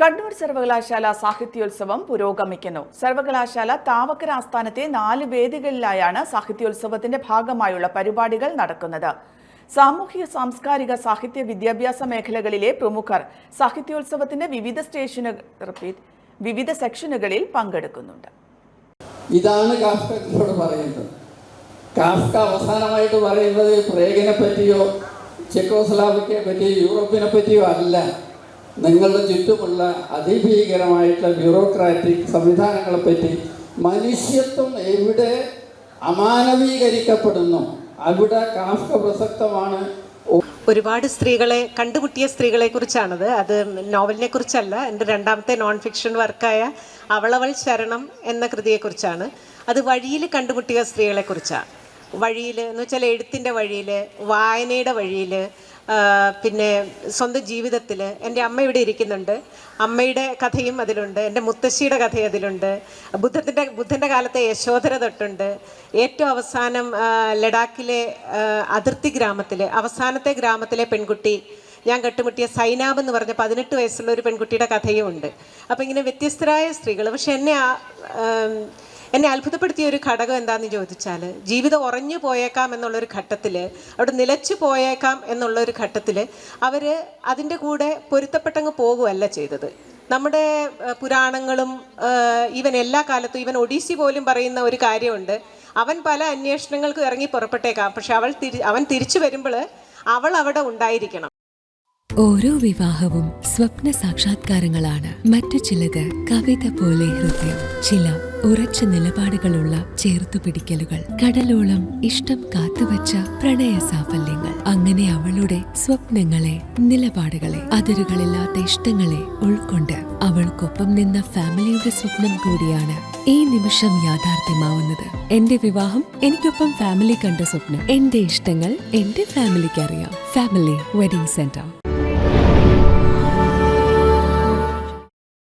കണ്ണൂർ സർവകലാശാല സാഹിത്യോത്സവം പുരോഗമിക്കുന്നു. സർവകലാശാല താവക്കര ആസ്ഥാനത്തെ 4 വേദികളിലായാണ് സാഹിത്യോത്സവത്തിന്റെ ഭാഗമായുള്ള പരിപാടികൾ നടക്കുന്നത്. സാമൂഹിക സാംസ്കാരിക സാഹിത്യ വിദ്യാഭ്യാസ മേഖലകളിലെ പ്രമുഖർ സാഹിത്യോത്സവത്തിന്റെ വിവിധ സെക്ഷനുകളിൽ പങ്കെടുക്കുന്നുണ്ട്. ഇതാണ് കാഫ്കയോട് പറയുന്നത്. കാഫ്ക അവസാനമായിട്ട് പറയുന്നത് പ്രേഗിനെ പറ്റിയോ ചെക്കോസ്ലാവിക്കയെ പറ്റിയോ യൂറോപ്പിനെ പറ്റിയോ അല്ല, നിങ്ങളുടെ ചുറ്റുമുള്ള അതിഭീകരമായിട്ടുള്ള ബ്യൂറോക്രാറ്റിക് സംവിധാനങ്ങളെപ്പറ്റി. മനുഷ്യത്വം എവിടെ അമാനവീകരിക്കപ്പെടുന്നു അവിടെ കാഫ്ക പ്രസക്തമാണ്. ഒരുപാട് സ്ത്രീകളെ കണ്ടുമുട്ടിയ സ്ത്രീകളെ കുറിച്ചാണത്. അത് നോവലിനെ കുറിച്ചല്ല. എൻ്റെ രണ്ടാമത്തെ നോൺ ഫിക്ഷൻ വർക്കായ അവളവൾ ശരണം എന്ന കൃതിയെക്കുറിച്ചാണ്. അത് വഴിയിൽ കണ്ടുമുട്ടിയ സ്ത്രീകളെ കുറിച്ചാണ്. വഴിയിൽ എന്ന് വെച്ചാൽ എഴുത്തിൻ്റെ വഴിയിൽ, വായനയുടെ വഴിയിൽ, പിന്നെ സ്വന്തം ജീവിതത്തിൽ. എൻ്റെ അമ്മ ഇവിടെ ഇരിക്കുന്നുണ്ട്. അമ്മയുടെ കഥയും അതിലുണ്ട്, എൻ്റെ മുത്തശ്ശിയുടെ കഥയും അതിലുണ്ട്, ബുദ്ധൻ്റെ കാലത്തെ യശോധര തൊട്ടുണ്ട്. ഏറ്റവും അവസാനം ലഡാക്കിലെ അതിർത്തി ഗ്രാമത്തിൽ അവസാനത്തെ ഗ്രാമത്തിലെ പെൺകുട്ടി, ഞാൻ കണ്ടുമുട്ടിയ സൈനാബ് എന്ന് പറഞ്ഞ 18 വയസ്സുള്ള ഒരു പെൺകുട്ടിയുടെ കഥയും ഉണ്ട്. അപ്പോൾ ഇങ്ങനെ വ്യത്യസ്തരായ സ്ത്രീകൾ. പക്ഷെ എന്നെ അത്ഭുതപ്പെടുത്തിയ ഒരു ഘടകം എന്താണെന്ന് ചോദിച്ചാൽ, ജീവിതം ഉറഞ്ഞു പോയേക്കാം എന്നുള്ളൊരു ഘട്ടത്തിൽ, അവിടെ നിലച്ചു പോയേക്കാം എന്നുള്ളൊരു ഘട്ടത്തിൽ അവർ അതിൻ്റെ കൂടെ പൊരുത്തപ്പെട്ടങ്ങ് പോകുകയല്ല ചെയ്തത്. നമ്മുടെ പുരാണങ്ങളും ഈവൻ എല്ലാ കാലത്തും, ഈവൻ ഒഡീസി പോലും പറയുന്ന ഒരു കാര്യമുണ്ട്, അവൻ പല അന്വേഷണങ്ങൾക്കും ഇറങ്ങി പുറപ്പെട്ടേക്കാം, പക്ഷെ അവൻ തിരിച്ചു വരുമ്പോൾ അവൾ അവിടെ ഉണ്ടായിരിക്കണം. ഓരോ വിവാഹവും സ്വപ്ന സാക്ഷാത്കാരങ്ങളാണ്. മറ്റു ചിലത് കവിത പോലെ ഹൃദയം, ചില ഉറച്ച നിലപാടുകളുള്ള ചേർത്തുപിടിക്കലുകൾ, കടലോളം ഇഷ്ടം കാത്തുവച്ച പ്രണയ സാഫല്യങ്ങൾ. അങ്ങനെ അവളുടെ സ്വപ്നങ്ങളെ, നിലപാടുകളെ, അതിരുകളില്ലാത്ത ഇഷ്ടങ്ങളെ ഉൾക്കൊണ്ട് അവൾക്കൊപ്പം നിന്ന ഫാമിലിയുടെ സ്വപ്നം കൂടിയാണ് ഈ നിമിഷം യാഥാർത്ഥ്യമാവുന്നത്. എന്റെ വിവാഹം എനിക്കൊപ്പം ഫാമിലി കണ്ട സ്വപ്നം. എന്റെ ഇഷ്ടങ്ങൾ എന്റെ ഫാമിലിക്ക് അറിയാം. Family wedding centre.